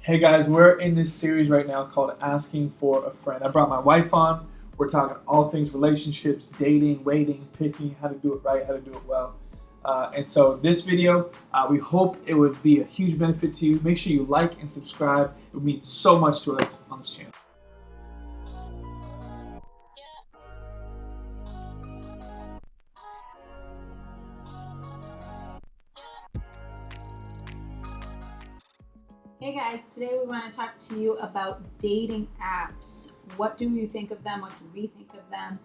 Hey guys, we're in this series right now called Asking for a Friend. I brought my wife on. We're talking all things relationships, dating, waiting, picking, how to do it right, how to do it well. And so this video, we hope it would be a huge benefit to you. Make sure you like and subscribe. It would mean so much to us on this channel. Hey guys, today we want to talk to you about dating apps. What do you think of them? What do we think of them?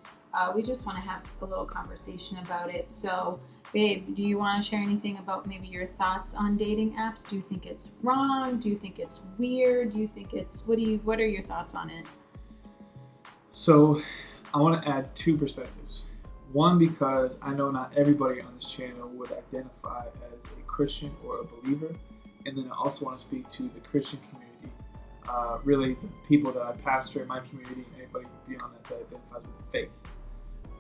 We just want to have a little conversation about it. So, babe, do you want to share anything about maybe your thoughts on dating apps? Do you think it's wrong? Do you think it's weird? Do you think it's what are your thoughts on it? So I want to add two perspectives. One, because I know not everybody on this channel would identify as a Christian or a believer. And then I also want to speak to the Christian community, really the people that I pastor in my community, anybody beyond that identifies with faith.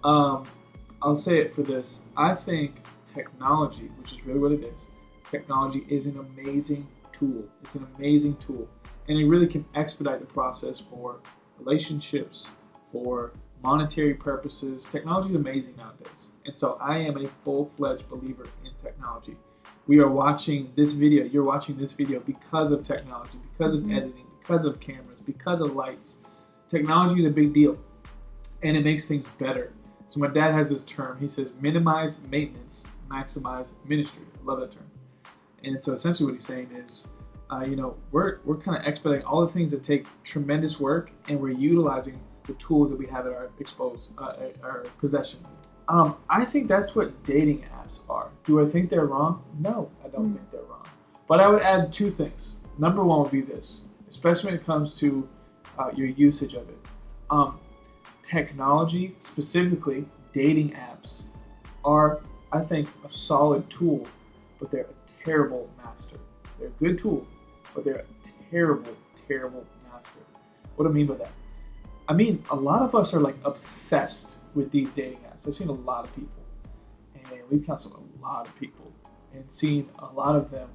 I'll say it for this. I think technology, which is really what it is, technology is an amazing tool. It's an amazing tool. And it really can expedite the process for relationships, for monetary purposes. Technology is amazing nowadays. And so I am a full-fledged believer in technology. We are watching this video, you're watching this video because of technology, because of editing, because of cameras, because of lights. Technology is a big deal and it makes things better. So my dad has this term, he says minimize maintenance, maximize ministry. I love that term. And so essentially what he's saying is, we're kind of expediting all the things that take tremendous work and we're utilizing the tools that we have at our possession. I think that's what dating apps are. Do I think they're wrong? No, I don't think they're wrong. But I would add two things. Number one would be this, especially when it comes to your usage of it. Technology, specifically dating apps, are, I think, a solid tool, but they're a terrible master. They're a good tool, but they're a terrible, terrible master. What do I mean by that? I mean, a lot of us are like obsessed with these dating apps. I've seen a lot of people, and we've counseled a lot of people, and seen a lot of them.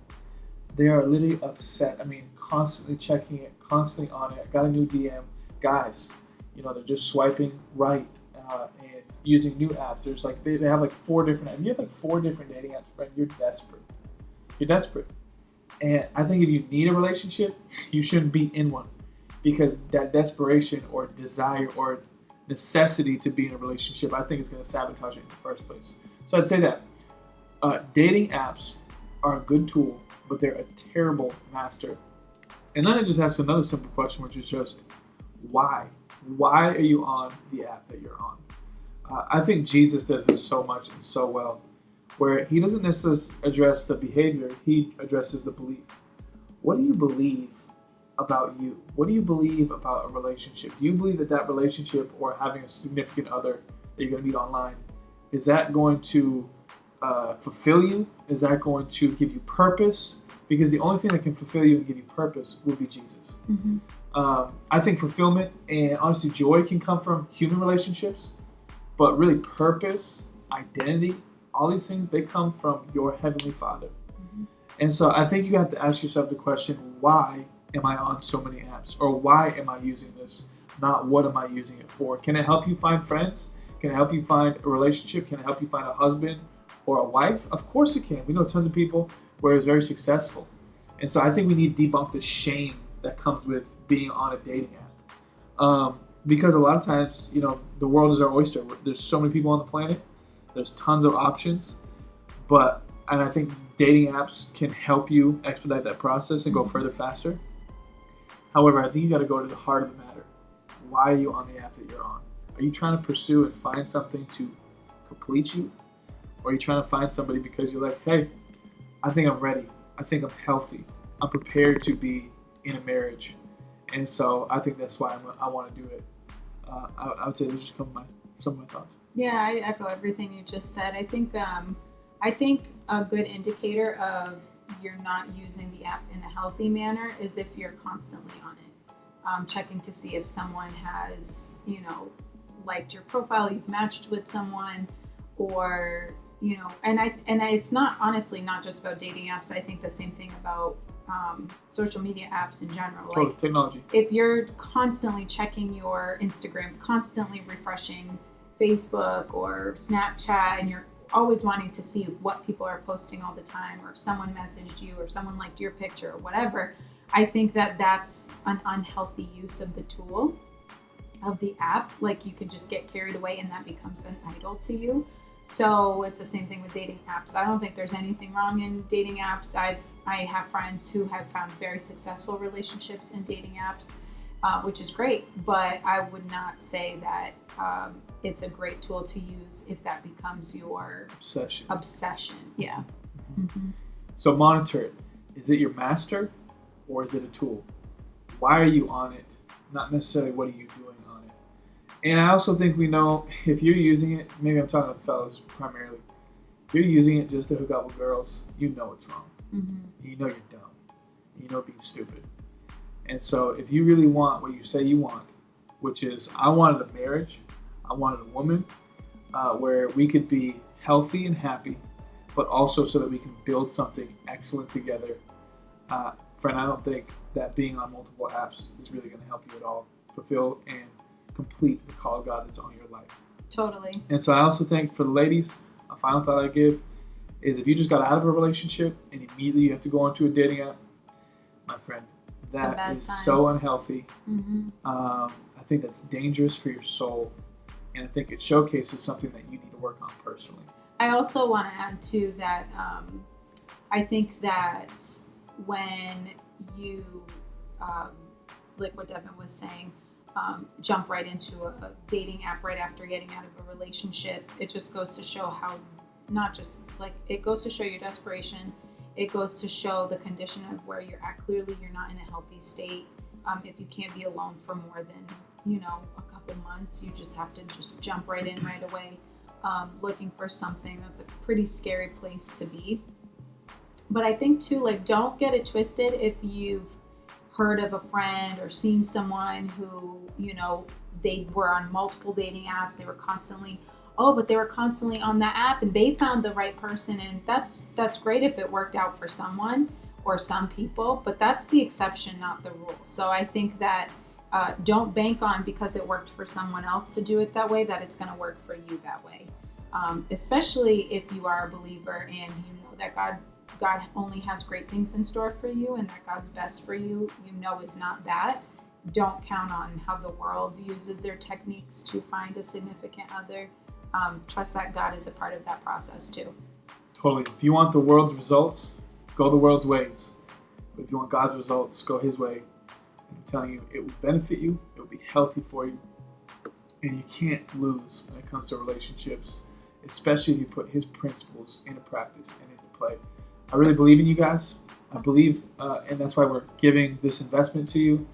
They are literally upset. I mean, constantly checking it, constantly on it. I got a new DM. Guys, they're just swiping right and using new apps. There's like, they have like 4 different apps. You have like 4 different dating apps, friend. You're desperate. You're desperate. And I think if you need a relationship, you shouldn't be in one. Because that desperation or desire or necessity to be in a relationship, I think is going to sabotage it in the first place. So I'd say that dating apps are a good tool, but they're a terrible master. And then I just ask another simple question, which is just, why? Why are you on the app that you're on? I think Jesus does this so much and so well, where he doesn't necessarily address the behavior, he addresses the belief. What do you believe about you? What do you believe about a relationship? Do you believe that that relationship or having a significant other that you're going to meet online, is that going to fulfill you? Is that going to give you purpose? Because the only thing that can fulfill you and give you purpose will be Jesus. I think fulfillment and honestly joy can come from human relationships, but really purpose, identity, all these things, they come from your Heavenly Father. And so I think you have to ask yourself the question, why am I on so many apps? Or why am I using this? Not what am I using it for? Can it help you find friends? Can it help you find a relationship? Can it help you find a husband or a wife? Of course it can. We know tons of people where it's very successful. And so I think we need to debunk the shame that comes with being on a dating app. Because a lot of times, the world is our oyster. There's so many people on the planet. There's tons of options. And I think dating apps can help you expedite that process and go further faster. However, I think you got to go to the heart of the matter. Why are you on the app that you're on? Are you trying to pursue and find something to complete you? Or are you trying to find somebody because you're like, hey, I think I'm ready. I think I'm healthy. I'm prepared to be in a marriage. And so I think that's why I want to do it. I would say those just some of my thoughts. Yeah, I echo everything you just said. I think a good indicator of you're not using the app in a healthy manner is if you're constantly on it, checking to see if someone has, liked your profile, you've matched with someone, or and it's not, honestly, not just about dating apps. I think the same thing about social media apps in general. Totally, Like technology. if you're constantly checking your Instagram, constantly refreshing Facebook or Snapchat, and you're always wanting to see what people are posting all the time, or if someone messaged you, or if someone liked your picture, or whatever, I think that that's an unhealthy use of the tool, of the app. Like you can just get carried away and that becomes an idol to you. So it's the same thing with dating apps. I don't think there's anything wrong in dating apps. I have friends who have found very successful relationships in dating apps, which is great. But I would not say that it's a great tool to use if that becomes your obsession. Yeah. Mm-hmm. So monitor it. Is it your master or is it a tool? Why are you on it? Not necessarily what are you doing on it. And I also think we know if you're using it, maybe I'm talking to fellas primarily, if you're using it just to hook up with girls, you know it's wrong. Mm-hmm. You know you're dumb. You know being stupid. And so if you really want what you say you want, which is I wanted a marriage, I wanted a woman where we could be healthy and happy, but also so that we can build something excellent together. Friend, I don't think that being on multiple apps is really going to help you at all fulfill and complete the call of God that's on your life. Totally. And so I also think for the ladies, a final thought I give is if you just got out of a relationship and immediately you have to go onto a dating app, my friend, that is so unhealthy. Mm-hmm. I think that's dangerous for your soul. And I think it showcases something that you need to work on personally. I also want to add too that I think that when you, like what Devon was saying, jump right into a dating app right after getting out of a relationship, it just goes to show how, not just like, it goes to show your desperation. It goes to show the condition of where you're at. Clearly, you're not in a healthy state. If you can't be alone for more than, a couple months, you just have to just jump right in right away, looking for something. That's a pretty scary place to be. But I think too, like, don't get it twisted if you've heard of a friend or seen someone who, they were on multiple dating apps. They were constantly on that app and they found the right person. And that's great if it worked out for someone or some people, but that's the exception, not the rule. So I think that don't bank on because it worked for someone else to do it that way, that it's going to work for you that way. Especially if you are a believer and you know that God only has great things in store for you and that God's best for you, is not that. Don't count on how the world uses their techniques to find a significant other. Trust that God is a part of that process too. Totally. If you want the world's results, go the world's ways. But if you want God's results, go His way. And I'm telling you, it will benefit you. It will be healthy for you. And you can't lose when it comes to relationships, especially if you put His principles into practice and into play. I really believe in you guys. I believe, and that's why we're giving this investment to you.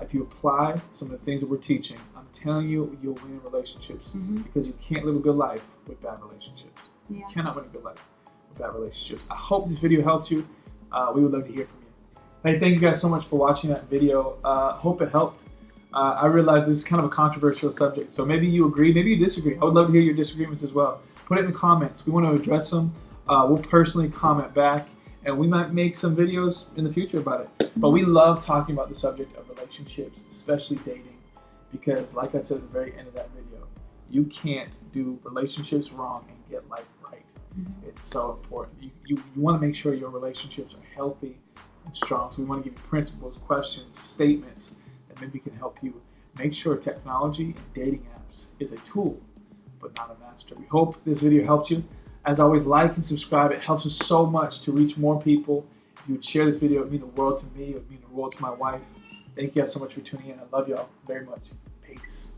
If you apply some of the things that we're teaching, I'm telling you, you'll win in relationships because you can't live a good life with bad relationships. Yeah. You cannot win a good life with bad relationships. I hope this video helped you. We would love to hear from you. Hey, thank you guys so much for watching that video. Hope it helped. I realize this is kind of a controversial subject, so maybe you agree, maybe you disagree. I would love to hear your disagreements as well. Put it in the comments. We want to address them. We'll personally comment back, and we might make some videos in the future about it. But we love talking about the subject of relationships, especially dating, because like I said at the very end of that video, you can't do relationships wrong and get life right. It's so important. You want to make sure your relationships are healthy and strong. So we want to give you principles, questions, statements that maybe can help you make sure technology and dating apps is a tool, but not a master. We hope this video helped you. As always, like and subscribe. It helps us so much to reach more people. If you would share this video, it would mean the world to me. It would mean the world to my wife. Thank you guys so much for tuning in. I love y'all very much. Peace.